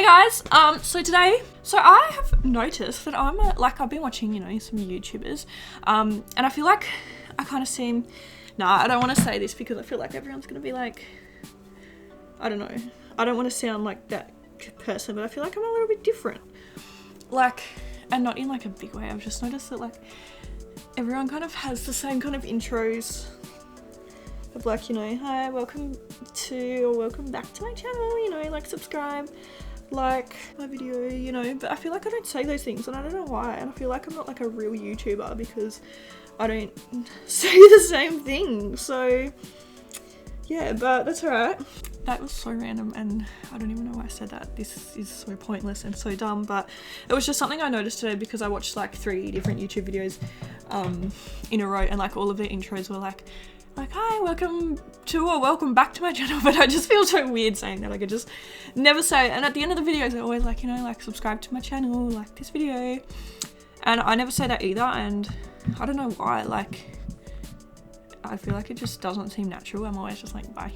guys, so today, I have noticed that I've been watching, some YouTubers, and I feel like I kind of seem, I don't want to say this because I feel like everyone's going to be like, I don't know, I don't want to sound like that person, but I feel like I'm a little bit different, and not in like a big way. I've just noticed that everyone kind of has the same kind of intros of hi, welcome back to my channel, subscribe, like my video, but I feel like I don't say those things and I don't know why, and I feel like I'm not like a real YouTuber because I don't say the same thing. So yeah, but that's alright. That was so random and I don't even know why I said that. This is so pointless and so dumb, but it was just something I noticed today because I watched 3 different YouTube videos in a row, and all of their intros were like, hi, welcome to or welcome back to my channel, but I just feel so weird saying that. I could just never say it. And at the end of the videos they're always subscribe to my channel, like this video, and I never say that either, and I don't know why. I feel like it just doesn't seem natural. I'm always just like, bye.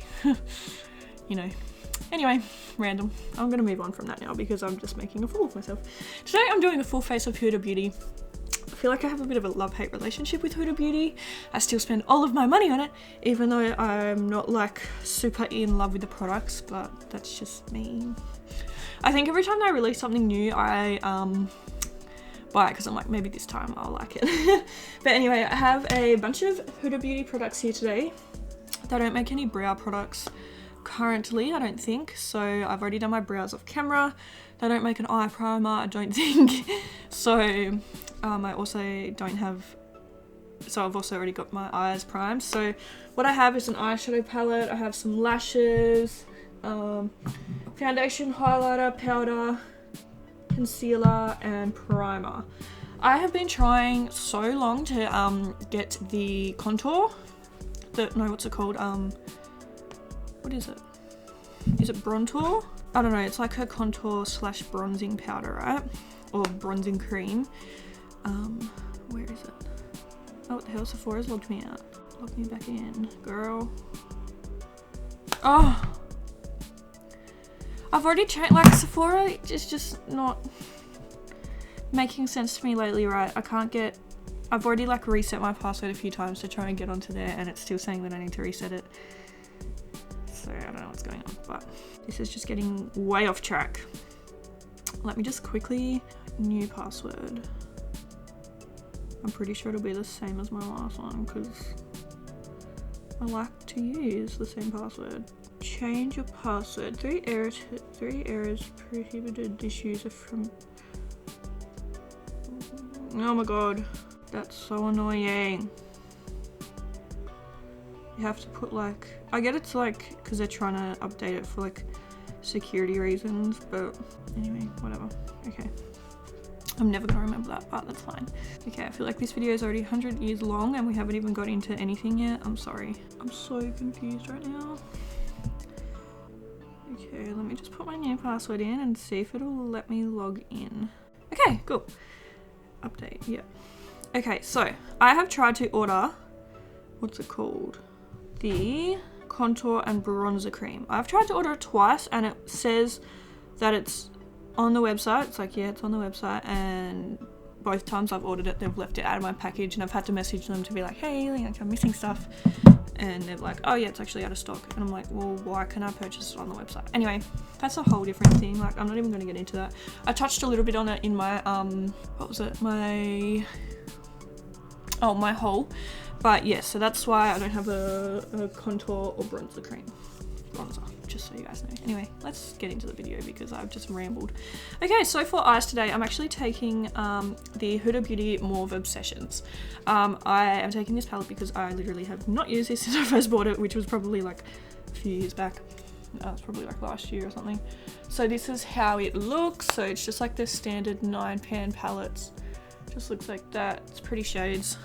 Anyway, random. I'm gonna move on from that now because I'm just making a fool of myself. Today I'm doing a full face of Huda Beauty. I feel like I have a bit of a love-hate relationship with Huda Beauty. I still spend all of my money on it, even though I'm not super in love with the products, but that's just me. I think every time they release something new, I buy it because I'm like, maybe this time I'll like it. But anyway, I have a bunch of Huda Beauty products here today. They don't make any brow products currently, I don't think, so I've already done my brows off camera. They don't make an eye primer, I don't think. So I also don't have, so I've also already got my eyes primed. So what I have is an eyeshadow palette, I have some lashes, foundation, highlighter, powder, concealer, and primer. I have been trying so long to get the contour, what's it called, what is it? Is it Brontour? I don't know, it's like her contour / bronzing powder, right? Or bronzing cream. Where is it? Oh, what the hell, Sephora's logged me out. Log me back in, girl. Oh! I've already checked, Sephora is just not making sense to me lately, right? I've already reset my password a few times to try and get onto there, and it's still saying that I need to reset it. So I don't know what's going on, but this is just getting way off track. Let me just quickly, new password. I'm pretty sure it'll be the same as my last one because I like to use the same password. Change your password. 3 errors prohibited this user from... Oh my god, that's so annoying. You have to put I get it's because they're trying to update it for security reasons, but anyway, whatever. Okay, I'm never gonna remember that part, that's fine. Okay, I feel like this video is already 100 years long and we haven't even got into anything yet. I'm sorry, I'm so confused right now. Okay, let me just put my new password in and see if it'll let me log in. Okay, cool. Update, yeah. Okay, so I have tried to order, what's it called? The contour and bronzer cream. I've tried to order it twice and it says that it's on the website. It's yeah, it's on the website, and both times I've ordered it, they've left it out of my package and I've had to message them to be like, hey, I'm missing stuff. And they're like, oh yeah, it's actually out of stock. And I'm like, well, why can I purchase it on the website? Anyway, that's a whole different thing. I'm not even going to get into that. I touched a little bit on it in my, what was it? My haul. But yeah, so that's why I don't have a contour or bronzer cream. Bronzer, just so you guys know. Anyway, let's get into the video because I've just rambled. Okay, so for eyes today, I'm actually taking the Huda Beauty Mauve Obsessions. I am taking this palette because I literally have not used this since I first bought it, which was probably a few years back. It's probably last year or something. So this is how it looks. So it's just the standard 9-pan palettes. Just looks like that. It's pretty shades.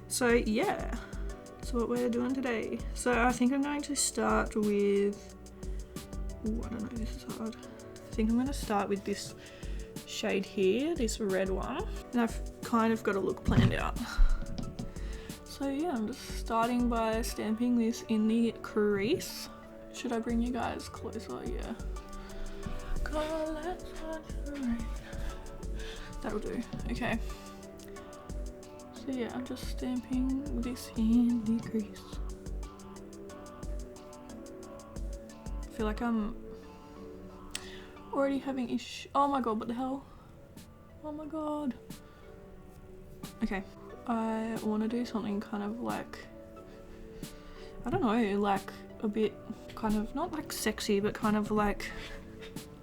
So yeah, that's what we're doing today. So I think I'm going to start with, ooh, I don't know, this is hard. I think I'm going to start with this shade here, this red one, and I've kind of got a look planned out. So yeah, I'm just starting by stamping this in the crease. Should I bring you guys closer? Yeah. call that saturate. That'll do. Okay. So yeah, I'm just stamping this in the crease. I feel like I'm already having ish. Oh my god, what the hell? Oh my god. Okay, I want to do something kind of like, I don't know, like a bit kind of not like sexy, but kind of like,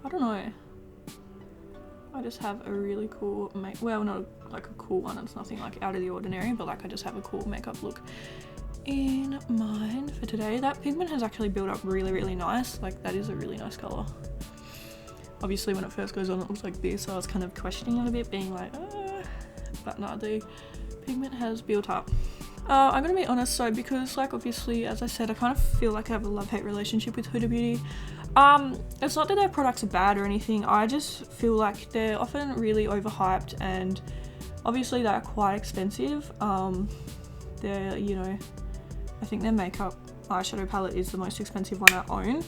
I don't know. I just have a really cool well, not like a cool one, it's nothing like out of the ordinary, but like I just have a cool makeup look in mind for today. That pigment has actually built up really nice. Like that is a really nice color. Obviously when it first goes on it looks like this, so I was kind of questioning it a bit, being like but no, the pigment has built up. I'm gonna be honest, so because like obviously as I said, I kind of feel like I have a love-hate relationship with Huda Beauty. It's not that their products are bad or anything, I just feel like they're often really overhyped, and obviously they're quite expensive. They're, you know, I think their makeup eyeshadow palette is the most expensive one I own,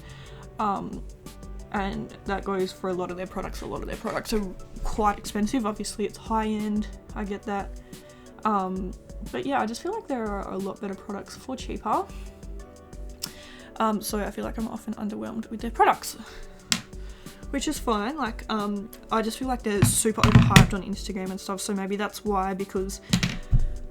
and that goes for a lot of their products. A lot of their products are quite expensive. Obviously it's high-end, I get that, but yeah, I just feel like there are a lot better products for cheaper. So I feel like I'm often underwhelmed with their products, which is fine. Like I just feel like they're super overhyped on Instagram and stuff, so maybe that's why, because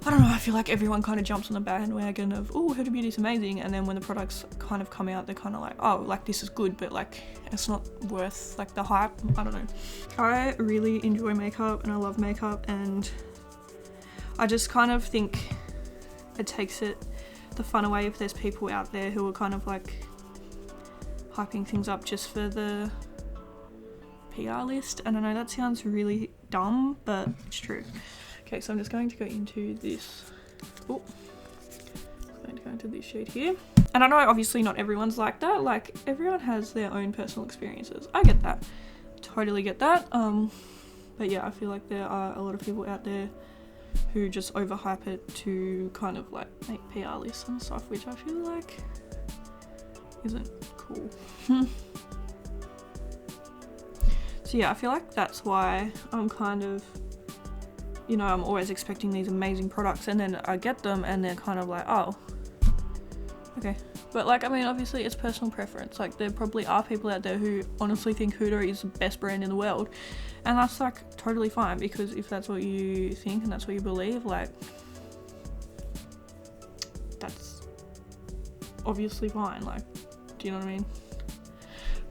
I don't know, I feel like everyone kind of jumps on the bandwagon of, oh, Huda Beauty's amazing, and then when the products kind of come out, they're kind of like, oh, like this is good, but like it's not worth like the hype. I don't know. I really enjoy makeup and I love makeup, and I just kind of think it takes it the fun away if there's people out there who are kind of like hyping things up just for the PR list. And I know that sounds really dumb, but it's true. Okay, so I'm just going to go into this. Oh, I'm going to go into this shade here. And I know obviously not everyone's like that. Like everyone has their own personal experiences. I get that. Totally get that. But yeah, I feel like there are a lot of people out there who just overhype it to kind of like make PR lists and stuff, which I feel like isn't cool. So yeah, I feel like that's why I'm kind of, you know, I'm always expecting these amazing products, and then I get them and they're kind of like, oh, okay. But like, I mean, obviously it's personal preference. Like there probably are people out there who honestly think Huda is the best brand in the world, and that's like totally fine, because if that's what you think and that's what you believe, like that's obviously fine. Like, do you know what I mean?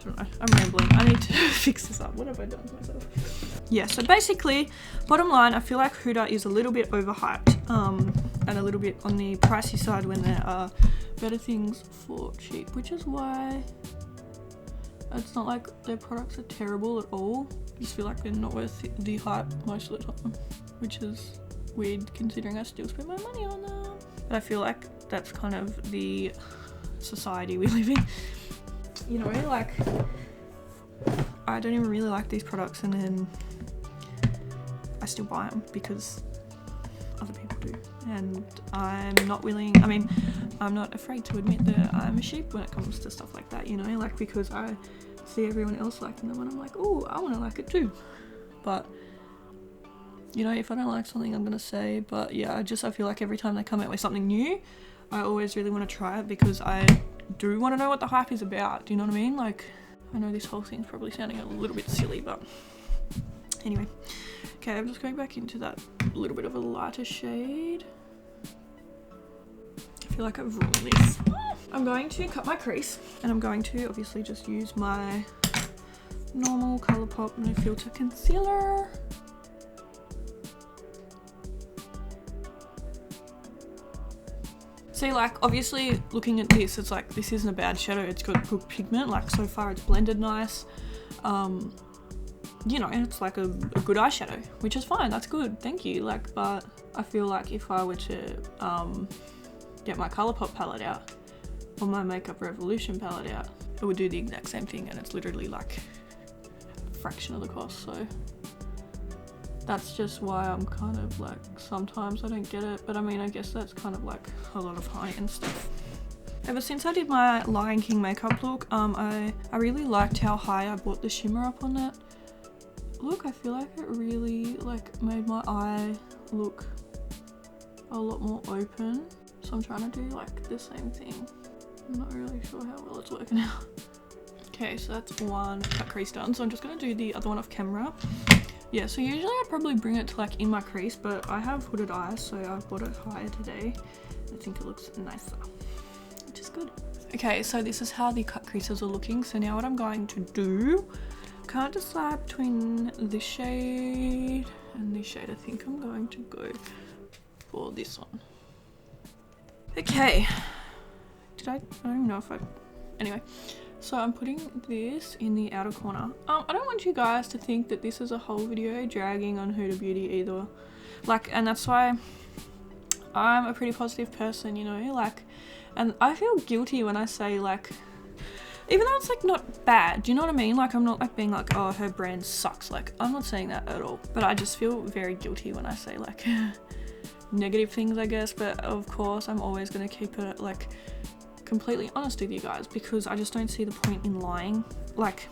I don't know, I'm rambling. I need to fix this up. What have I done to myself? Yeah, so basically, bottom line, I feel like Huda is a little bit overhyped, and a little bit on the pricey side when there are better things for cheap, which is why it's not like their products are terrible at all. I just feel like they're not worth the hype most of the time, which is weird considering I still spend my money on them. But I feel like that's kind of the society we live in. You know, like I don't even really like these products, and then I still buy them because other people do, and I'm not willing, I mean, I'm not afraid to admit that I'm a sheep when it comes to stuff like that, you know, like because I see everyone else liking them and I'm like, oh, I want to like it too. But you know, if I don't like something, I'm gonna say. But yeah, I feel like every time they come out with something new, I always really want to try it, because I do want to know what the hype is about. Do you know what I mean? Like, I know this whole thing's probably sounding a little bit silly, but anyway. Okay, I'm just going back into that little bit of a lighter shade. I feel like I've ruined this. I'm going to cut my crease, and I'm going to obviously just use my normal Colourpop No Filter Concealer. See, like, obviously looking at this, it's like, this isn't a bad shadow, it's got good pigment, like so far it's blended nice. You know, it's like a good eyeshadow, which is fine, that's good, thank you. Like, but I feel like if I were to get my Colourpop palette out, or my Makeup Revolution palette out, it would do the exact same thing, and it's literally like a fraction of the cost. So that's just why I'm kind of like, sometimes I don't get it, but I mean, I guess that's kind of like a lot of high-end stuff. Ever since I did my Lion King makeup look, I really liked how high I brought the shimmer up on that look. I feel like it really like made my eye look a lot more open. So I'm trying to do like the same thing. I'm not really sure how well it's working out. Okay, so that's one cut crease done. So I'm just gonna do the other one off camera. Yeah, so usually I'd probably bring it to like in my crease, but I have hooded eyes, so I brought it higher today. I think it looks nicer, which is good. Okay, so this is how the cut creases are looking. So now what I'm going to do, can't decide between this shade and this shade. I think I'm going to go for this one. Okay, I don't even know if anyway. So I'm putting this in the outer corner. I don't want you guys to think that this is a whole video dragging on Huda Beauty either. Like, and that's why I'm a pretty positive person, you know, like, and I feel guilty when I say like, even though it's like not bad, do you know what I mean? Like, I'm not like being like, oh, her brand sucks. Like, I'm not saying that at all, but I just feel very guilty when I say like negative things, I guess. But of course, I'm always going to keep it like completely honest with you guys, because I just don't see the point in lying. Like,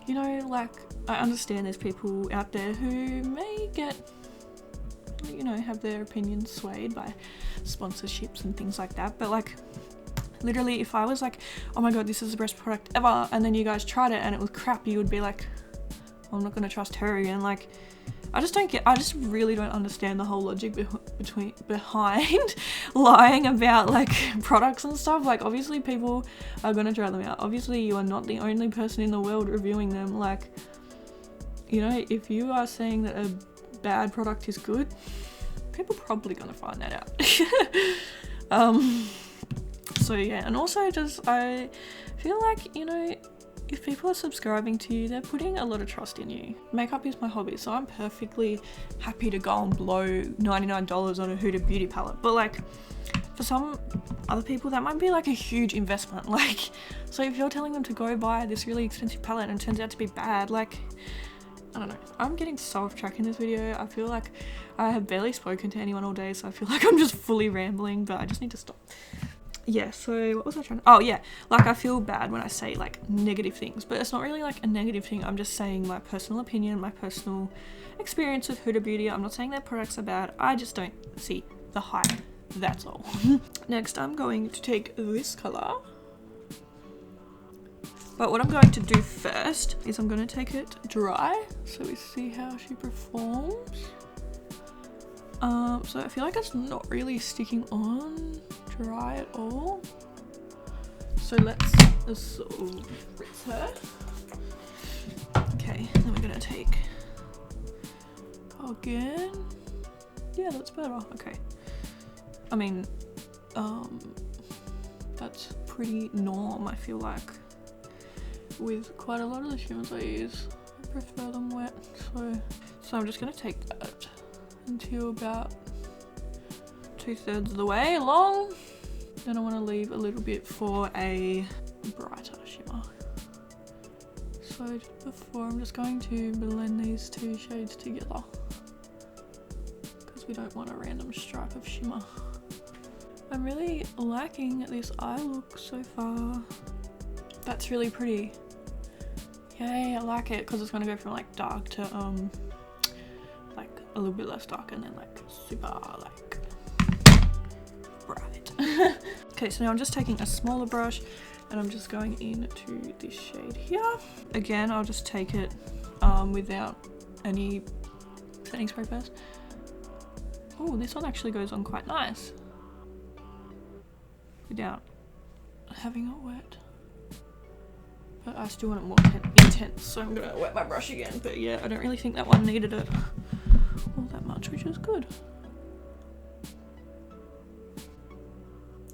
you know, like, I understand there's people out there who may get, you know, have their opinions swayed by sponsorships and things like that, but like, literally, if I was like, oh my god, this is the best product ever, and then you guys tried it and it was crap, you would be like, well, I'm not gonna trust her again. Like, I just really don't understand the whole logic behind lying about like products and stuff. Like, obviously people are gonna try them out. Obviously you are not the only person in the world reviewing them. Like, you know, if you are saying that a bad product is good, people are probably gonna find that out. So yeah, and also just, I feel like, you know, if people are subscribing to you, they're putting a lot of trust in you. Makeup is my hobby, so I'm perfectly happy to go and blow $99 on a Huda Beauty palette. But like, for some other people, that might be like a huge investment. Like, so if you're telling them to go buy this really expensive palette and it turns out to be bad, like, I don't know. I'm getting so off track in this video. I feel like I have barely spoken to anyone all day, so I feel like I'm just fully rambling, but I just need to stop. Yeah, so what was I trying to, oh yeah, like, I feel bad when I say like negative things, but it's not really like a negative thing. I'm just saying my personal opinion, my personal experience with Huda Beauty. I'm not saying their products are bad, I just don't see the hype, that's all. Next, I'm going to take this color, but what I'm going to do first is I'm going to take it dry so we see how she performs. So I feel like it's not really sticking on dry at all. So let's sort of rinse her. Okay, then we're gonna take again. Yeah, that's better. Okay. I mean, that's pretty norm, I feel like, with quite a lot of the shimmers I use. I prefer them wet, so I'm just gonna take that until about 2/3 of the way along. Then I want to leave a little bit for a brighter shimmer. So just before, I'm just going to blend these two shades together because we don't want a random stripe of shimmer. I'm really liking this eye look so far. That's really pretty. Yay, I like it, because it's going to go from like dark to like a little bit less dark, and then like super like bright. Okay, so now I'm just taking a smaller brush and I'm just going into this shade here. Again, I'll just take it without any setting spray first. Oh, this one actually goes on quite nice without having it wet. But I still want it more intense, so I'm gonna wet my brush again. But yeah, I don't really think that one needed it all that much, which is good.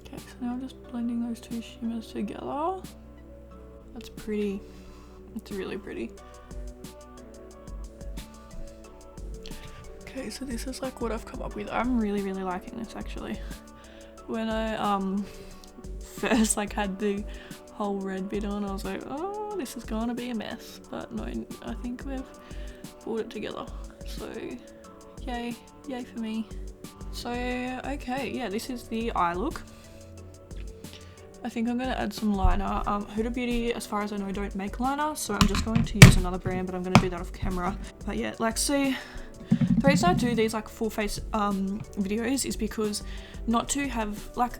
Okay, so now I'm just blending those two shimmers together. That's pretty. It's really pretty. Okay, so this is like what I've come up with. I'm really liking this actually. When I first like had the whole red bit on, I was like, oh, this is gonna be a mess, but no, I think we've pulled it together, so yay for me. So okay, yeah, this is the eye look. I think I'm going to add some liner. Huda Beauty, as far as I know, don't make liner, so I'm just going to use another brand, but I'm going to do that off camera. But yeah, like, see, the reason I do these like full face videos is because not to have like,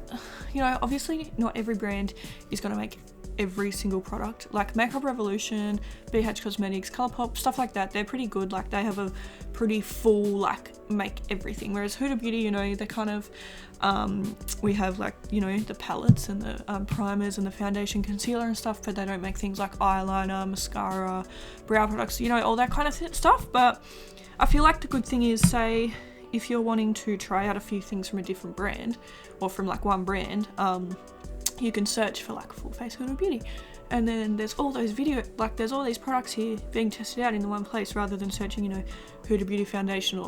you know, obviously not every brand is going to make every single product. Like Makeup Revolution, BH Cosmetics, Colourpop, stuff like that, they're pretty good. Like they have a pretty full like make everything, whereas Huda Beauty, you know, they kind of we have like, you know, the palettes and the primers and the foundation, concealer and stuff, but they don't make things like eyeliner, mascara, brow products, you know, all that kind of stuff. But I feel like the good thing is, say if you're wanting to try out a few things from a different brand or from like one brand, you can search for like full face Huda Beauty, and then there's all those there's all these products here being tested out in the one place, rather than searching, you know, Huda Beauty foundation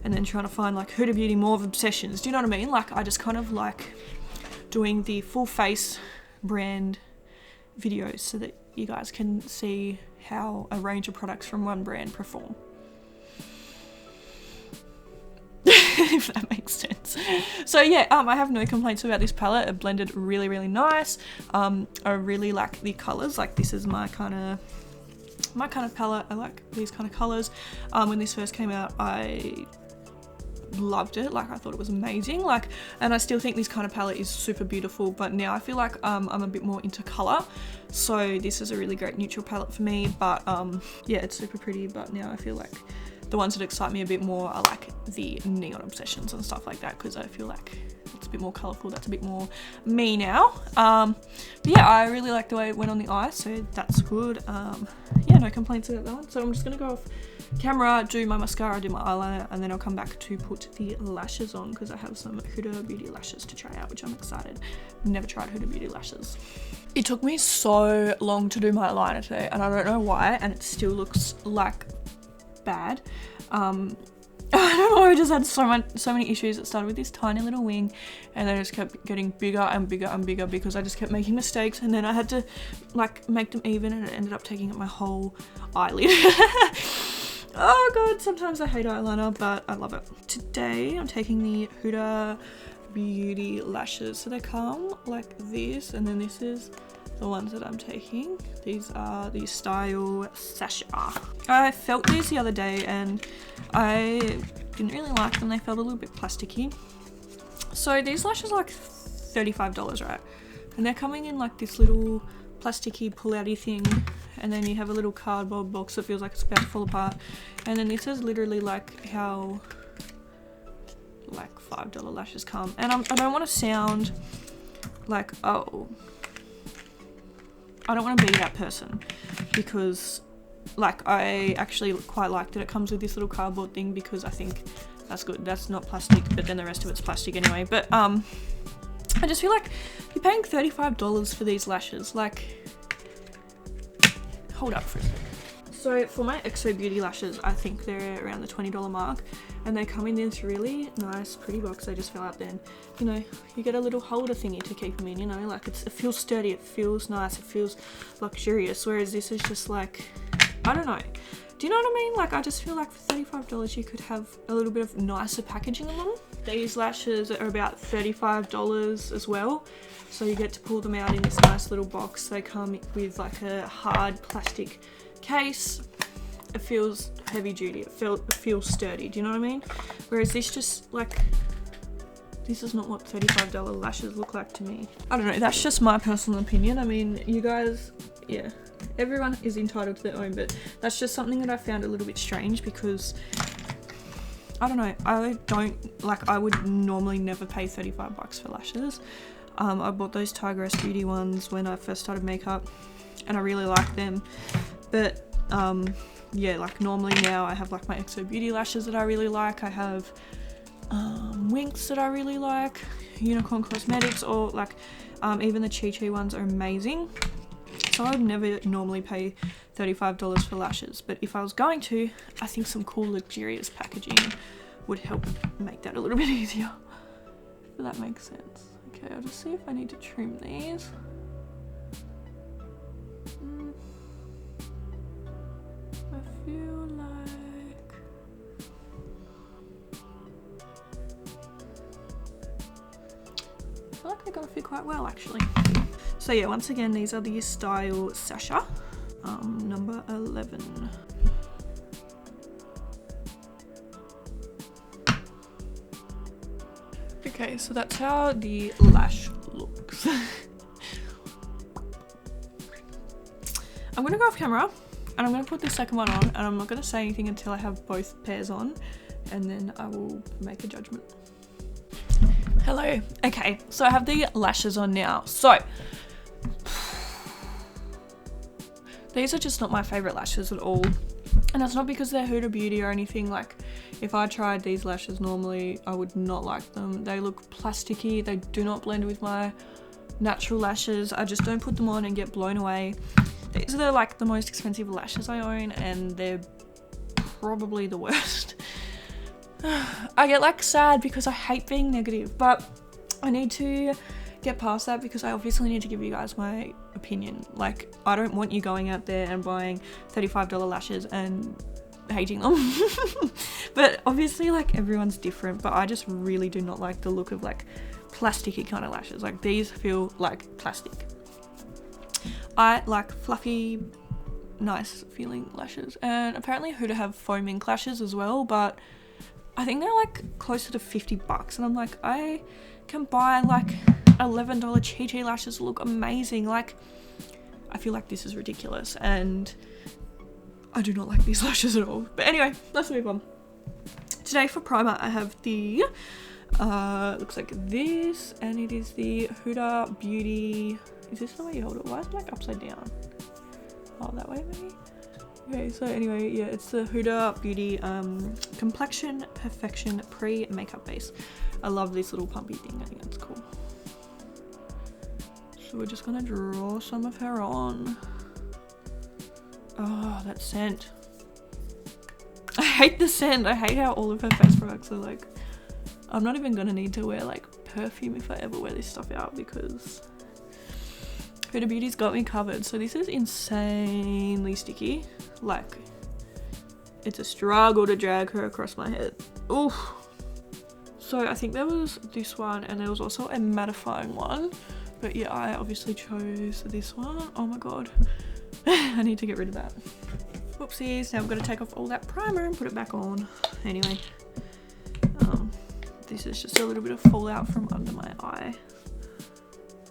and then trying to find like Huda Beauty More Obsessions. Do you know what I mean? Like I just kind of like doing the full face brand videos so that you guys can see how a range of products from one brand perform. If that makes sense. So yeah, I have no complaints about this palette. It blended really, really nice. I really like the colors. Like this is my kind of palette. I like these kind of colors. When this first came out, I loved it. Like I thought it was amazing. Like, and I still think this kind of palette is super beautiful, but now I feel like I'm a bit more into color, so this is a really great neutral palette for me. But yeah, it's super pretty, but now I feel like the ones that excite me a bit more are like the Neon Obsessions and stuff like that, because I feel like it's a bit more colourful. That's a bit more me now. But yeah, I really like the way it went on the eye, so that's good. Yeah, no complaints about that one. So I'm just gonna go off camera, do my mascara, do my eyeliner, and then I'll come back to put the lashes on, because I have some Huda Beauty lashes to try out, which I'm excited. Never tried Huda Beauty lashes. It took me so long to do my eyeliner today, and I don't know why, and it still looks like bad. I don't know, I just had so many issues. It started with this tiny little wing, and then it just kept getting bigger and bigger and bigger because I just kept making mistakes, and then I had to like make them even, and it ended up taking up my whole eyelid. Oh god, sometimes I hate eyeliner, but I love it. Today I'm taking the Huda Beauty lashes, so they come like this, and then this is the ones that I'm taking. These are the Style Sasha. I felt these the other day and I didn't really like them. They felt a little bit plasticky. So these lashes are like $35, right? And they're coming in like this little plasticky pull-outy thing, and then you have a little cardboard box that feels like it's about to fall apart, and then this is literally like how like $5 lashes come. And I don't want to sound like, oh, I don't want to be that person, because like I actually quite like that it comes with this little cardboard thing, because I think that's good. That's not plastic, but then the rest of it's plastic anyway. But I just feel like you're paying $35 for these lashes. Like, hold up for a second. So for my SoJo Beauty lashes, I think they're around the $20 mark, and they come in this really nice, pretty box. They just fill out, then, you know, you get a little holder thingy to keep them in, you know, like it feels sturdy, it feels nice, it feels luxurious, whereas this is just like, I don't know. Do you know what I mean? Like, I just feel like for $35 you could have a little bit of nicer packaging on them. These lashes are about $35 as well. So you get to pull them out in this nice little box. They come with like a hard plastic case. It feels heavy duty, it feels sturdy, do you know what I mean? Whereas this just like, this is not what $35 lashes look like to me. I don't know, that's just my personal opinion. I mean, you guys, yeah, everyone is entitled to their own, but that's just something that I found a little bit strange, because I don't know, I would normally never pay 35 bucks for lashes. I bought those Tigress Beauty ones when I first started makeup, and I really like them, but yeah, like normally now I have like my SoJo Beauty lashes that I really like. I have Winks that I really like, Unicorn Cosmetics, or like even the Chi Chi ones are amazing. So I would never normally pay $35 for lashes, but if I was going to, I think some cool luxurious packaging would help make that a little bit easier, if that makes sense. Okay, I'll just see if I need to trim these. I feel like feel like they're gonna fit quite well actually. So yeah, once again, these are the Style Sasha, number 11. Okay, so that's how the lash looks. I'm gonna go off camera and I'm gonna put the second one on, and I'm not gonna say anything until I have both pairs on, and then I will make a judgment. Hello. Okay, so I have the lashes on now. So these are just not my favorite lashes at all, and it's not because they're Huda Beauty or anything. Like, if I tried these lashes normally, I would not like them. They look plasticky. They do not blend with my natural lashes. I just don't put them on and get blown away. These are like the most expensive lashes I own, and they're probably the worst. I get like sad because I hate being negative, but I need to get past that because I obviously need to give you guys my opinion. Like, I don't want you going out there and buying $35 lashes and hating them. But obviously, like, everyone's different, but I just really do not like the look of like plasticky kind of lashes. Like, these feel like plastic. I like fluffy, nice feeling lashes, and apparently Huda have foam ink lashes as well, but I think they're like closer to $50, and I'm like, I can buy like $11 Chi lashes that look amazing. Like, I feel like this is ridiculous, and I do not like these lashes at all. But anyway, let's move on. Today for primer, I have the looks like this, and it is the Huda Beauty. Is this the way you hold it? Why is it like upside down? Oh, that way maybe? Okay, so anyway, yeah, it's the Huda Beauty Complexion Perfection Pre-Makeup Base. I love this little pumpy thing. I think that's cool. So we're just gonna draw some of her on. Oh, that scent. I hate the scent. I hate how all of her face products are like... I'm not even gonna need to wear like perfume if I ever wear this stuff out, because Huda Beauty's got me covered. So this is insanely sticky. Like, it's a struggle to drag her across my head. Oof. So I think there was this one, and there was also a mattifying one, but yeah, I obviously chose this one. Oh my god. I need to get rid of that. Whoopsies. Now I've got to take off all that primer and put it back on. Anyway, this is just a little bit of fallout from under my eye.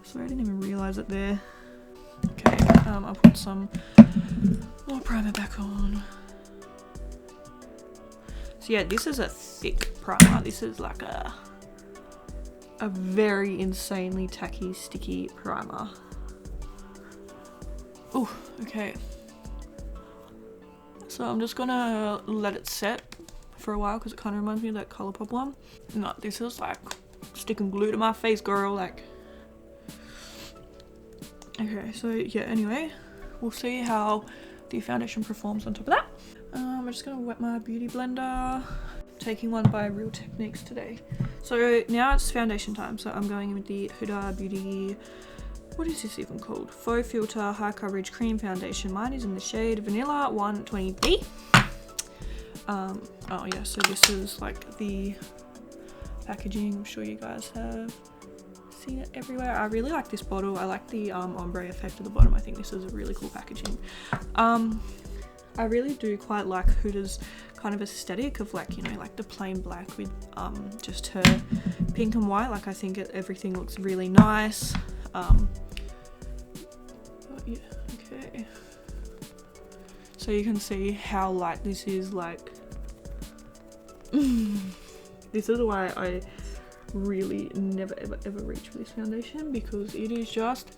Sorry, I didn't even realize it there. Okay, I'll put some more primer back on. So yeah, this is a thick primer. This is like a very insanely tacky, sticky primer. Oh, okay. So I'm just gonna let it set for a while because it kind of reminds me of that Colourpop one. No, this is like sticking glue to my face, girl. Like, okay, so yeah, anyway, we'll see how the foundation performs on top of that. I'm just gonna wet my beauty blender, taking one by Real Techniques today. So now it's foundation time, so I'm going in with the Huda Beauty, what is this even called? Faux Filter High Coverage Cream Foundation. Mine is in the shade Vanilla 120B. Oh yeah, so this is like the packaging. I'm sure you guys have seen it everywhere. I really like this bottle. I like the ombre effect at the bottom. I think this is a really cool packaging. I really do quite like Huda's kind of aesthetic of, like, you know, like the plain black with just her pink and white. Like, I think everything looks really nice. Yeah, okay. So you can see how light this is. Like, this is why I really never ever reach for this foundation, because it is just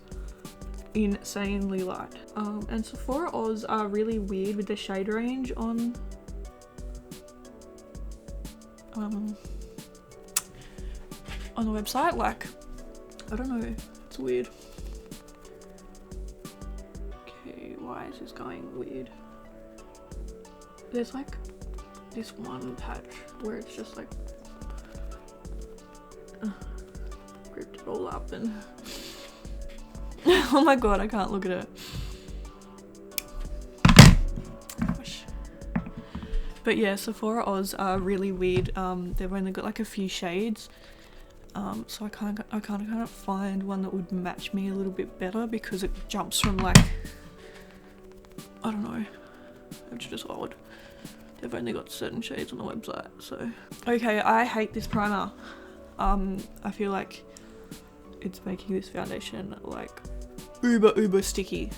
insanely light. And Sephora Oz are really weird with the shade range on the website. Like, I don't know, it's weird. Okay, why is this going weird? There's like this one patch where it's just like gripped it all up and oh my god, I can't look at it. Gosh. But yeah, Sephora Oz are really weird. They've only got like a few shades. So I can't find one that would match me a little bit better because it jumps from like, I don't know, it's just odd. They've only got certain shades on the website, so. Okay, I hate this primer. I feel like it's making this foundation like uber sticky.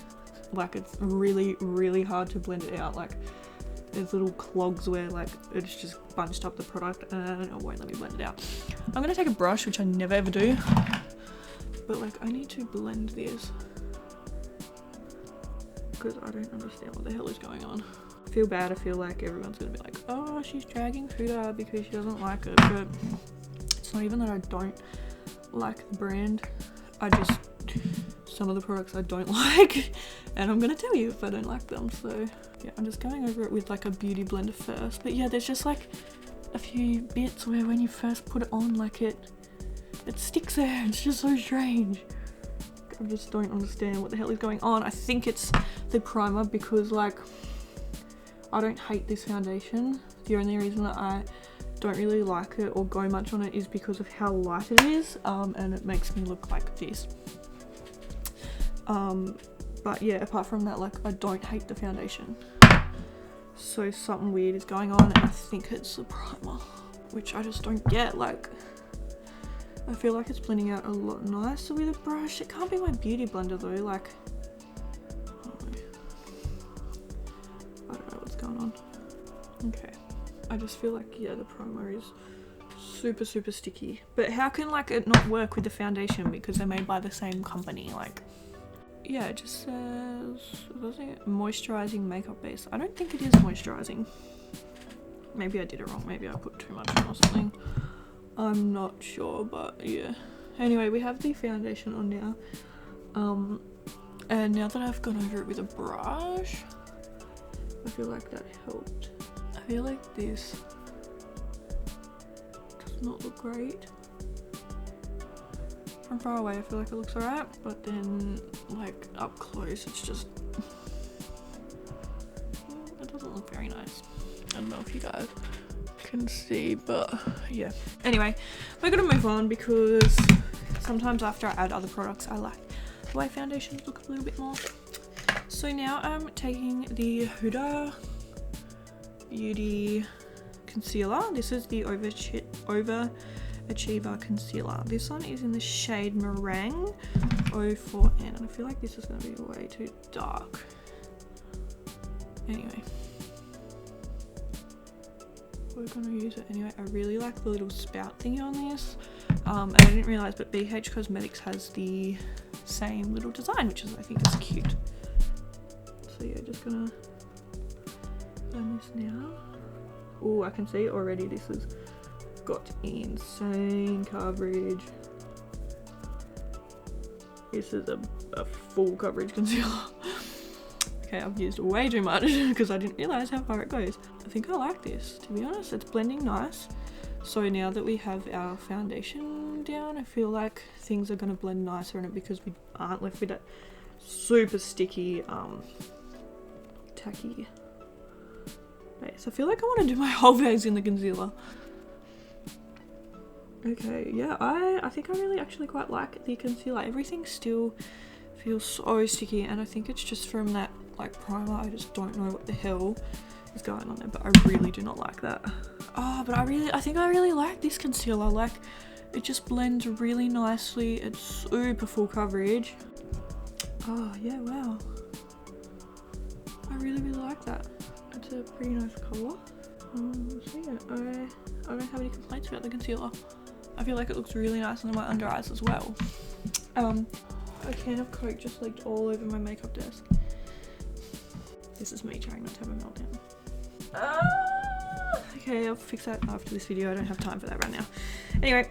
Like it's really hard to blend it out. Like there's little clogs where like it's just bunched up the product and it won't let me blend it out. I'm gonna take a brush, which I never ever do, but like I need to blend this because I don't understand what the hell is going on. I feel bad. I feel like everyone's gonna be like, oh, she's dragging Huda because she doesn't like it, but it's not even that I don't like the brand. I just, some of the products I don't like, and I'm gonna tell you if I don't like them. So yeah, I'm just going over it with like a beauty blender first. But yeah, there's just like a few bits where when you first put it on, like it sticks there. It's just so strange. I just don't understand what the hell is going on. I think it's the primer because like I don't hate this foundation. The only reason that I don't really like it or go much on it is because of how light it is, and it makes me look like this. But yeah, apart from that, like I don't hate the foundation. So something weird is going on, and I think it's the primer, which I just don't get. Like I feel like it's blending out a lot nicer with a brush. It can't be my beauty blender though. Like I don't know what's going on. Okay, I just feel like, yeah, the primer is super sticky. But how can like it not work with the foundation because they're made by the same company? Like, yeah, it just says, doesn't it, moisturizing makeup base. I don't think it is moisturizing. Maybe I did it wrong. Maybe I put too much on or something. I'm not sure, but yeah. Anyway, we have the foundation on now. And now that I've gone over it with a brush, I feel like that helped. I feel like this does not look great. From far away I feel like it looks alright, but then like up close it's just, it doesn't look very nice. I don't know if you guys can see, but yeah. Anyway, we're gonna move on because sometimes after I add other products I like the way foundations look a little bit more. So now I'm taking the Huda Beauty concealer. This is the Overachiever concealer. This one is in the shade Meringue 04N, and I feel like this is going to be way too dark. Anyway, we're going to use it anyway. I really like the little spout thingy on this, and I didn't realise, but BH Cosmetics has the same little design, which is, I think, is cute. So yeah, just gonna blend this now. Oh, I can see already this has got insane coverage. This is a full coverage concealer. Okay, I've used way too much because I didn't realise how far it goes. I think I like this, to be honest. It's blending nice. So now that we have our foundation down, I feel like things are going to blend nicer in it because we aren't left with that super sticky, tacky base. I feel like I want to do my whole face in the concealer. Okay, yeah, I think I really actually quite like the concealer. Everything still feels so sticky, and I think it's just from that like primer. I just don't know what the hell is going on there, but I really do not like that. Oh, but I think I really like this concealer. Like, it just blends really nicely. It's super full coverage. Oh yeah, wow. I really like that. It's a pretty nice colour. So yeah, I don't have any complaints about the concealer. I feel like it looks really nice under my under eyes as well. A can of Coke just leaked all over my makeup desk. This is me trying not to have a meltdown. Okay, I'll fix that after this video. I don't have time for that right now. Anyway,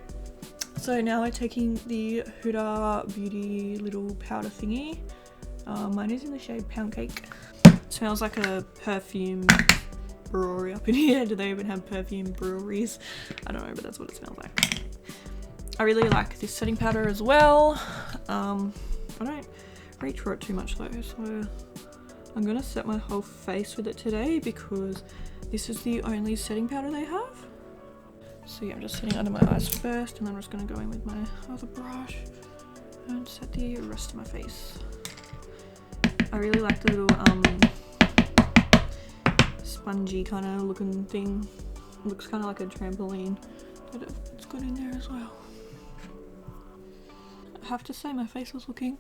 so now we're taking the Huda Beauty little powder thingy. Mine is in the shade Pound Cake. It smells like a perfume brewery up in here. Do they even have perfume breweries? I don't know, but that's what it smells like. I really like this setting powder as well. I don't reach for it too much though, so I'm gonna set my whole face with it today because this is the only setting powder they have. So yeah, I'm just setting under my eyes first, and then I'm just gonna go in with my other brush and set the rest of my face. I really like the little spongy kind of looking thing. Looks kind of like a trampoline, but it's good in there as well. I have to say my face was looking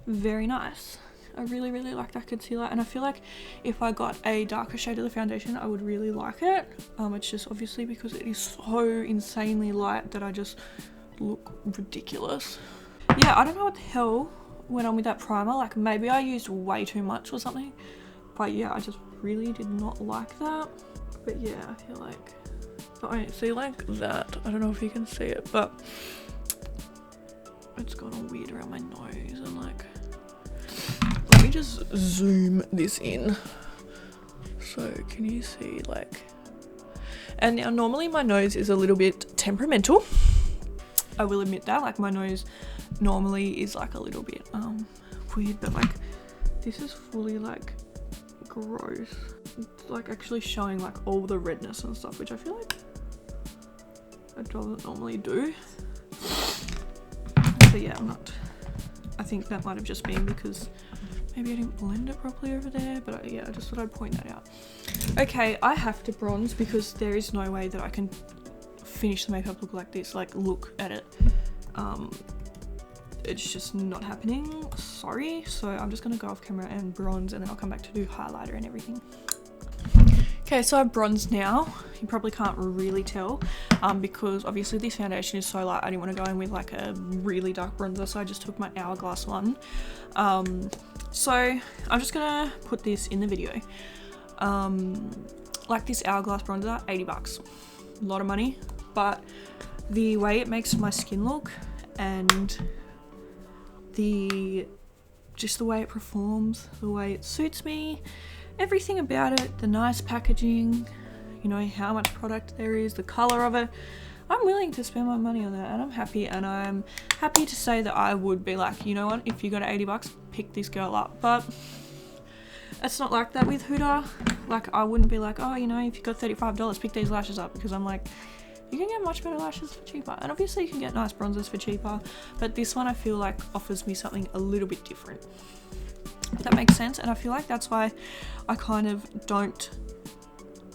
very nice. I really like that concealer, and I feel like if I got a darker shade of the foundation I would really like it. It's just obviously because it is so insanely light that I just look ridiculous. Yeah, I don't know what the hell went on with that primer. Like maybe I used way too much or something, but yeah, I just really did not like that. But yeah, I feel like, but I see like that, I don't know if you can see it, but it's gone all weird around my nose, and like, let me just zoom this in. So can you see like, and now normally my nose is a little bit temperamental. I will admit that, like my nose normally is like a little bit weird, but like this is fully like gross. It's like actually showing like all the redness and stuff, which I feel like it doesn't normally do. So yeah, I think that might have just been because maybe I didn't blend it properly over there, but yeah, I just thought I'd point that out. Okay, I have to bronze because there is no way that I can finish the makeup look like this. Like, look at it. It's just not happening, sorry. So I'm just gonna go off camera and bronze, and then I'll come back to do highlighter and everything. Okay, so I've bronzed now. You probably can't really tell because obviously this foundation is so light. I didn't want to go in with like a really dark bronzer, so I just took my Hourglass one. So I'm just gonna put this in the video. Like this Hourglass bronzer, 80 bucks. A lot of money, but the way it makes my skin look and just the way it performs, the way it suits me, everything about it, the nice packaging, you know, how much product there is, the color of it, I'm willing to spend my money on that, and I'm happy. And I'm happy to say that I would be like, you know what, if you got 80 bucks, pick this girl up. But it's not like that with Huda. Like, I wouldn't be like, oh, you know, if you got $35, pick these lashes up, because I'm like, you can get much better lashes for cheaper, and obviously you can get nice bronzers for cheaper, but this one I feel like offers me something a little bit different, if that makes sense. And I feel like that's why I kind of don't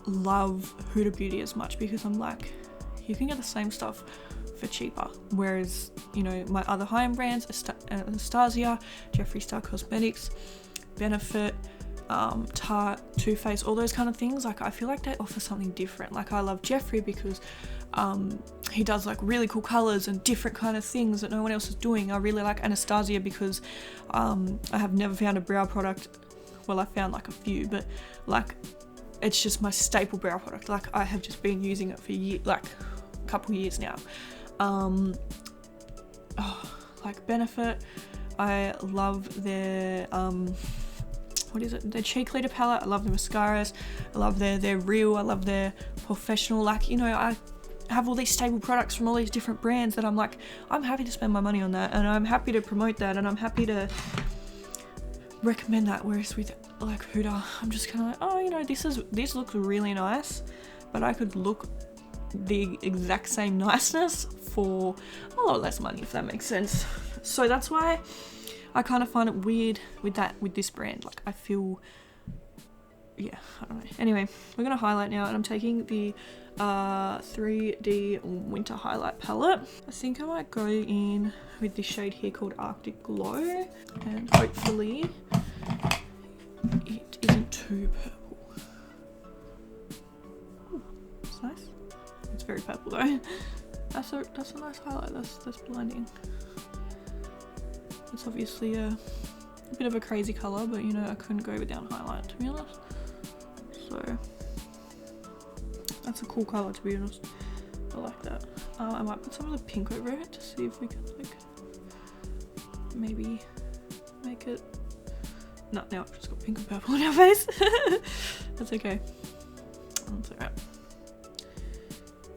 love Huda Beauty as much, because I'm like, you can get the same stuff for cheaper, whereas, you know, my other high-end brands, Anastasia, Jeffree Star Cosmetics, Benefit, Tarte, Too Faced, all those kind of things, like I feel like they offer something different. Like I love Jeffree because he does like really cool colors and different kind of things that no one else is doing. I really like Anastasia because I have never found a brow product, well, I found like a few, but like it's just my staple brow product. Like I have just been using it for like a couple years now. Like Benefit, I love their what is it, their cheek leader palette. I love the mascaras, I love their real, I love their professional. Like, you know, I have all these stable products from all these different brands that I'm like, I'm happy to spend my money on that, and I'm happy to promote that, and I'm happy to recommend that. Whereas with like Huda, I'm just kind of like, oh, you know, this looks really nice, but I could look the exact same niceness for a lot less money, if that makes sense. So that's why I kind of find it weird with this brand. Like I feel, yeah, I don't know. Anyway, we're gonna highlight now, and I'm taking the 3D Winter Highlight Palette. I think I might go in with this shade here called Arctic Glow, and hopefully it isn't too purple. Ooh, it's nice. It's very purple though. That's a nice highlight. That's blinding. It's obviously a bit of a crazy colour, but you know, I couldn't go without highlight, to be honest. So that's a cool colour, to be honest. I like that. I might put some of the pink over it to see if we can like maybe make it. No, now I've just got pink and purple on our face. That's okay. That's alright.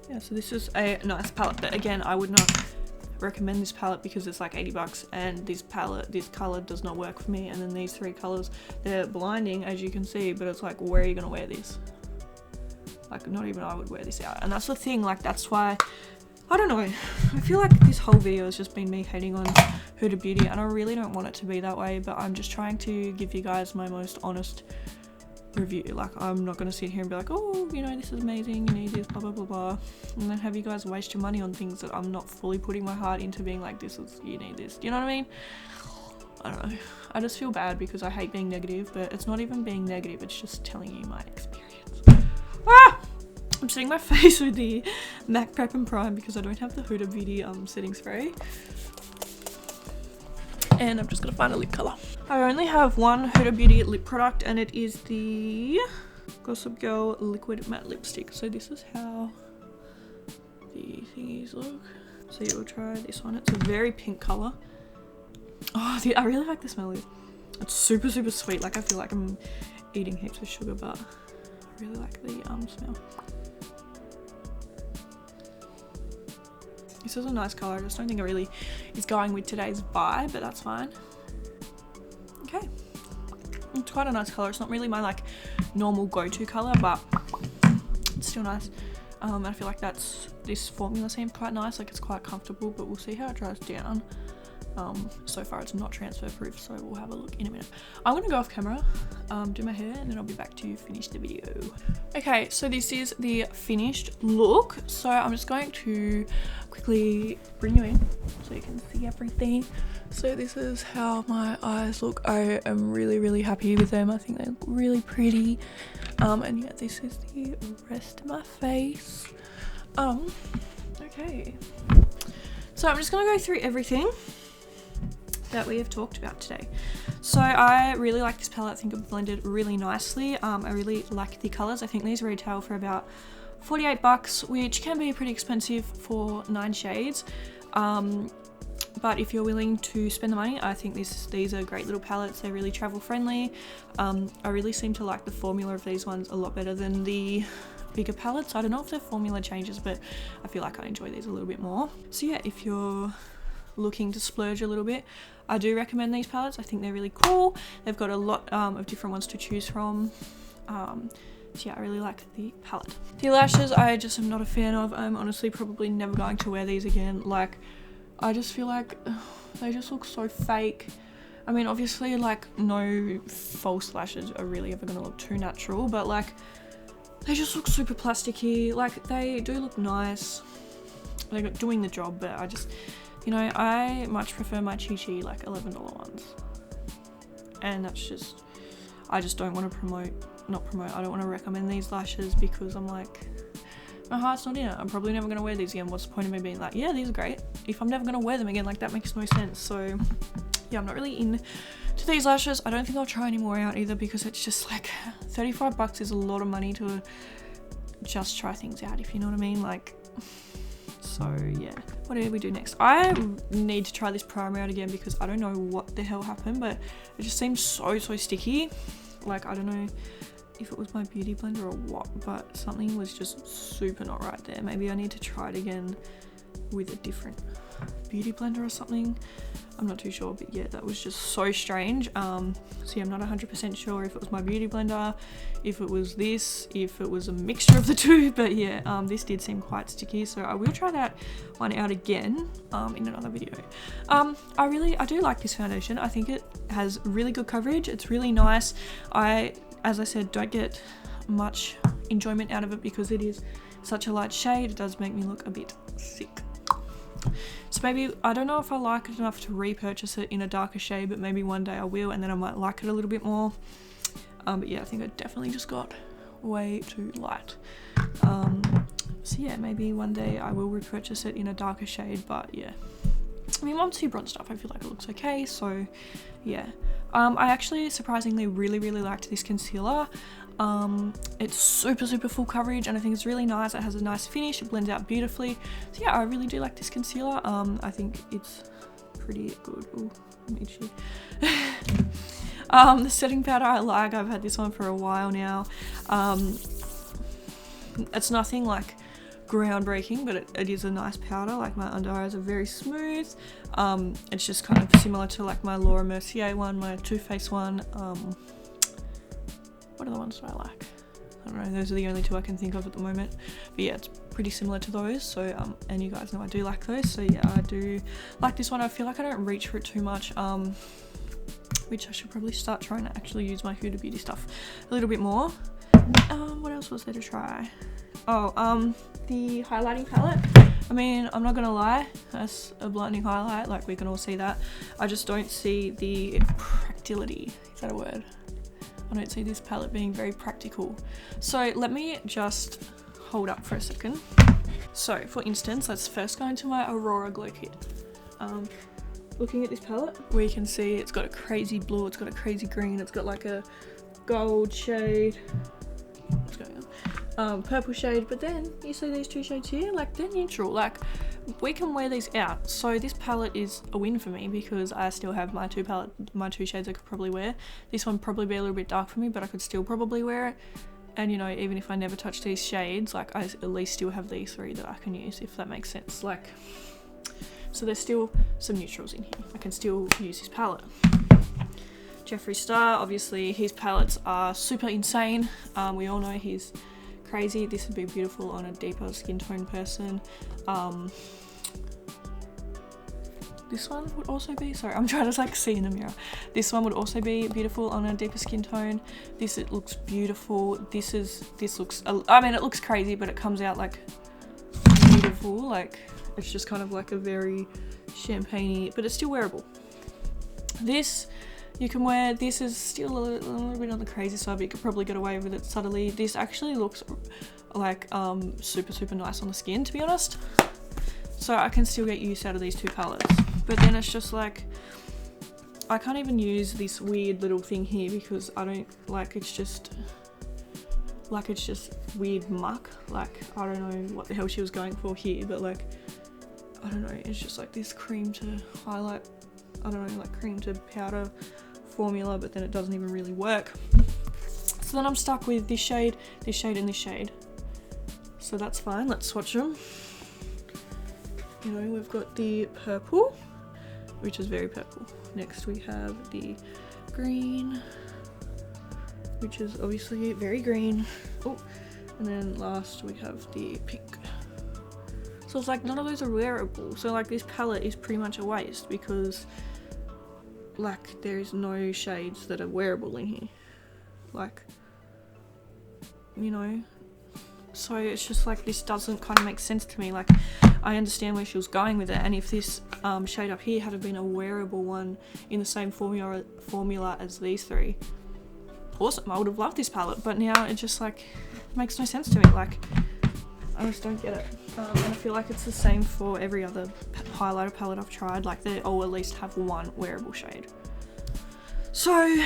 Yeah, so this is a nice palette, but again, I would not recommend this palette because it's like 80 bucks, and this color does not work for me. And then these three colors, they're blinding, as you can see, but it's like, where are you gonna wear this? Like, not even I would wear this out. And that's the thing, like, that's why, I don't know. I feel like this whole video has just been me hating on Huda Beauty, and I really don't want it to be that way, but I'm just trying to give you guys my most honest review. Like, I'm not going to sit here and be like, oh, you know, this is amazing, you need this, blah, blah, blah, blah. And then have you guys waste your money on things that I'm not fully putting my heart into being like, you need this. Do you know what I mean? I don't know. I just feel bad because I hate being negative, but it's not even being negative, it's just telling you my experience. Ah! I'm setting my face with the MAC Prep and Prime because I don't have the Huda Beauty setting spray. And I'm just gonna find a lip color. I only have one Huda Beauty lip product, and it is the Gossip Girl Liquid Matte Lipstick. So this is how the thingies look. So yeah, we'll try this one. It's a very pink color. Oh, I really like the smell of it. It's super, super sweet. Like, I feel like I'm eating heaps of sugar, but I really like the smell. This is a nice color. I just don't think it really is going with today's vibe, but that's fine. Okay. It's quite a nice color. It's not really my like normal go-to color, but it's still nice. I feel like this formula seems quite nice. Like, it's quite comfortable, but we'll see how it dries down. So far it's not transfer proof, so we'll have a look in a minute. I'm gonna go off camera, do my hair, and then I'll be back to finish the video. Okay, so this is the finished look. So I'm just going to quickly bring you in so you can see everything. So this is how my eyes look. I am really, really happy with them. I think they look really pretty. And yeah, this is the rest of my face. Okay. So I'm just gonna go through everything that we have talked about today. So I really like this palette. I think it blended really nicely. I really like the colors. I think these retail for about 48 bucks, which can be pretty expensive for 9 shades. But if you're willing to spend the money, I think these are great little palettes. They're really travel friendly. I really seem to like the formula of these ones a lot better than the bigger palettes. I don't know if the formula changes, but I feel like I enjoy these a little bit more. So yeah, if you're looking to splurge a little bit, I do recommend these palettes. I think they're really cool. They've got a lot of different ones to choose from. So yeah, I really like the palette. The lashes, I just am not a fan of. I'm honestly probably never going to wear these again. Like, I just feel like they just look so fake. I mean, obviously, like, no false lashes are really ever gonna look too natural, but like, they just look super plasticky. Like, they do look nice. They're doing the job, but I just, you know, I much prefer my Chi like $11 ones. And that's just, I just don't want to I don't want to recommend these lashes because I'm like, my heart's not in it. I'm probably never going to wear these again. What's the point of me being like, yeah, these are great, if I'm never going to wear them again? Like, that makes no sense. So yeah, I'm not really into these lashes. I don't think I'll try any more out either, because it's just like 35 bucks is a lot of money to just try things out, if you know what I mean. Like, so yeah, what did we do next? I need to try this primer out again because I don't know what the hell happened, but it just seems so sticky. Like, I don't know if it was my beauty blender or what, but something was just super not right there. Maybe I need to try it again with a different beauty blender or something. I'm not too sure, but yeah, that was just so strange. So yeah, I'm not 100% sure if it was my beauty blender, if it was this, if it was a mixture of the two, but yeah, this did seem quite sticky, so I will try that one out again in another video. I do like this foundation. I think it has really good coverage. It's really nice. As I said, don't get much enjoyment out of it because it is such a light shade. It does make me look a bit sick. So maybe, I don't know if I like it enough to repurchase it in a darker shade, but maybe one day I will, and then I might like it a little bit more. But yeah, I think I definitely just got way too light. So yeah, maybe one day I will repurchase it in a darker shade, but yeah. I mean, once you bronze stuff, I feel like it looks okay, so yeah. I actually surprisingly really liked this concealer. It's super full coverage, and I think it's really nice. It has a nice finish, it blends out beautifully. So yeah, I really do like this concealer. I think it's pretty good. Ooh, I'm itchy. The setting powder I like. I've had this one for a while now. It's nothing like groundbreaking, but it is a nice powder. Like, my under eyes are very smooth. It's just kind of similar to like my Laura Mercier one, my Too Faced one. What are the ones that I like? I don't know, those are the only two I can think of at the moment. But yeah, it's pretty similar to those. So and you guys know I do like those. So yeah, I do like this one. I feel like I don't reach for it too much. Which I should probably start trying to actually use my Huda Beauty stuff a little bit more. What else was there to try? Oh, the highlighting palette. I mean, I'm not gonna lie, that's a blinding highlight, like we can all see that. I just don't see the practicality, is that a word? I don't see this palette being very practical. So let me just hold up for a second. So for instance, let's first go into my Aurora Glow Kit. Looking at this palette, we can see it's got a crazy blue, it's got a crazy green, it's got like a gold shade, what's going on? Purple shade, but then you see these two shades here, like they're neutral, like we can wear these out. So this palette is a win for me because I still have my two shades I could probably wear. This one probably be a little bit dark for me, but I could still probably wear it. And you know, even if I never touch these shades, like I at least still have these three that I can use, if that makes sense. Like, so there's still some neutrals in here. I can still use this palette. Jeffree Star, obviously his palettes are super insane. We all know he's crazy. This would be beautiful on a deeper skin tone person. This one would also be, sorry, I'm trying to like see in the mirror. This one would also be beautiful on a deeper skin tone. This, it looks beautiful. This looks, I mean, it looks crazy, but it comes out like beautiful. Like, it's just kind of like a very champagne-y, but it's still wearable. This you can wear. This is still a little bit on the crazy side, but you could probably get away with it subtly. This actually looks like super nice on the skin, to be honest. So I can still get use out of these two palettes. But then it's just like, I can't even use this weird little thing here because I don't like, it's just weird muck. Like, I don't know what the hell she was going for here, but like, I don't know, it's just like this cream to highlight, I don't know, like cream to powder formula, but then it doesn't even really work. So then I'm stuck with this shade, and this shade. So that's fine, let's swatch them. You know, we've got the purple, which is very purple. Next we have the green, which is obviously very green. Oh, and then last we have the pink. So it's like none of those are wearable. So like this palette is pretty much a waste because like there is no shades that are wearable in here. Like, you know, so it's just like this doesn't kind of make sense to me. Like, I understand where she was going with it, and if this shade up here had been a wearable one in the same formula as these three, awesome, I would have loved this palette. But now it just like makes no sense to me. Like, I just don't get it. And I feel like it's the same for every other highlighter palette I've tried. Like, they all at least have one wearable shade. So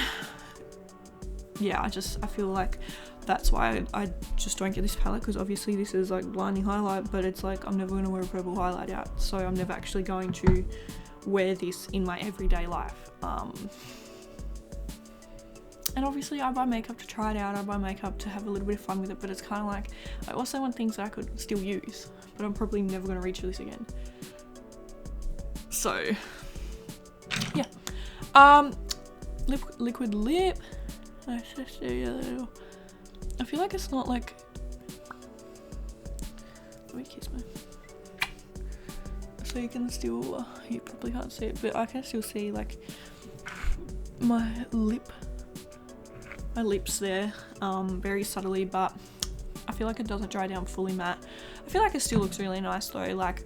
yeah, I feel like that's why I just don't get this palette, because obviously this is like blinding highlight, but it's like I'm never going to wear a purple highlight out, so I'm never actually going to wear this in my everyday life. And obviously I buy makeup to try it out, I buy makeup to have a little bit of fun with it, but it's kind of like, I also want things that I could still use, but I'm probably never going to reach for this again. So yeah, liquid lip. I feel like it's not like, let me kiss me. So you can still, you probably can't see it, but I can still see like my lips there, very subtly, but I feel like it doesn't dry down fully matte. I feel like it still looks really nice though, like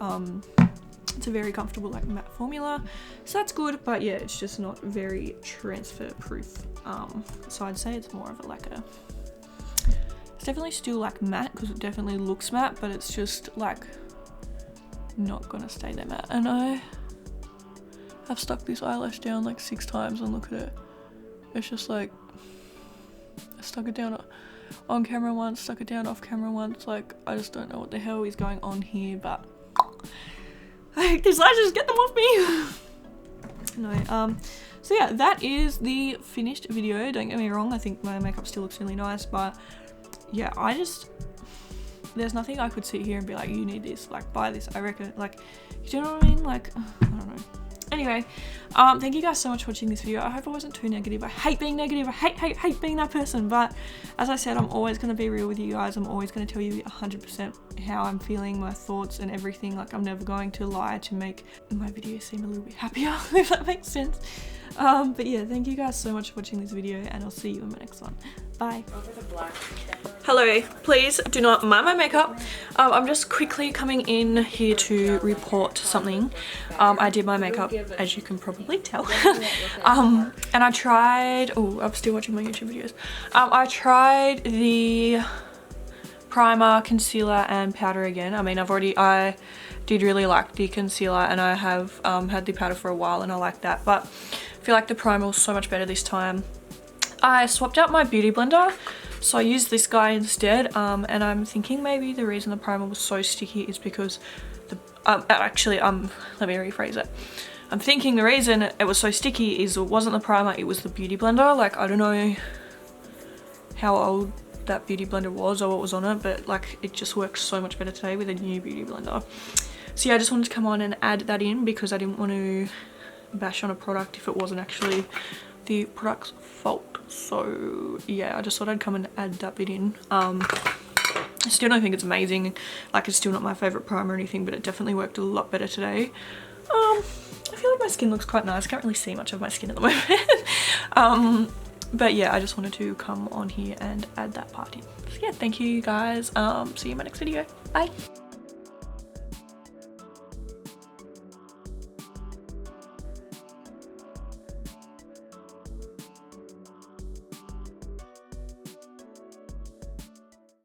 it's a very comfortable like matte formula, so that's good, but yeah, it's just not very transfer proof. So I'd say it's more of a like a, it's definitely still like matte because it definitely looks matte, but it's just like not gonna stay there matte. And I have stuck this eyelash down like 6 times and look at it, it's just like, I stuck it down on camera once, stuck it down off camera once. Like, I just don't know what the hell is going on here, but these lashes, get them off me. No, so yeah, that is the finished video. Don't get me wrong, I think my makeup still looks really nice, but yeah, there's nothing I could sit here and be like, you need this, like buy this. I reckon, like, do you know what I mean? Like, I don't know. Anyway, thank you guys so much for watching this video. I hope I wasn't too negative. I hate being negative. I hate being that person. But as I said, I'm always going to be real with you guys. I'm always going to tell you 100% how I'm feeling, my thoughts and everything. Like, I'm never going to lie to make my videos seem a little bit happier, if that makes sense. But yeah, thank you guys so much for watching this video, and I'll see you in my next one. Bye. Hello, please do not mind my makeup. I'm just quickly coming in here to report something. I did my makeup, as you can probably tell. And I tried, oh, I'm still watching my YouTube videos. I tried the primer, concealer and powder again. I mean, I did really like the concealer, and I have had the powder for a while and I like that, but I feel like the primer was so much better this time. I swapped out my beauty blender, so I used this guy instead, and I'm thinking maybe the reason the primer was so sticky is because let me rephrase it. I'm thinking the reason it was so sticky is it wasn't the primer, it was the beauty blender. Like, I don't know how old that beauty blender was or what was on it, but like, it just works so much better today with a new beauty blender. So yeah, I just wanted to come on and add that in because I didn't want to bash on a product if it wasn't actually the product's fault. So yeah, I just thought I'd come and add that bit in. I still don't think it's amazing, like it's still not my favorite primer or anything, but it definitely worked a lot better today. I feel like my skin looks quite nice. I can't really see much of my skin at the moment. But yeah, I just wanted to come on here and add that part in. So yeah, thank you guys. See you in my next video. Bye.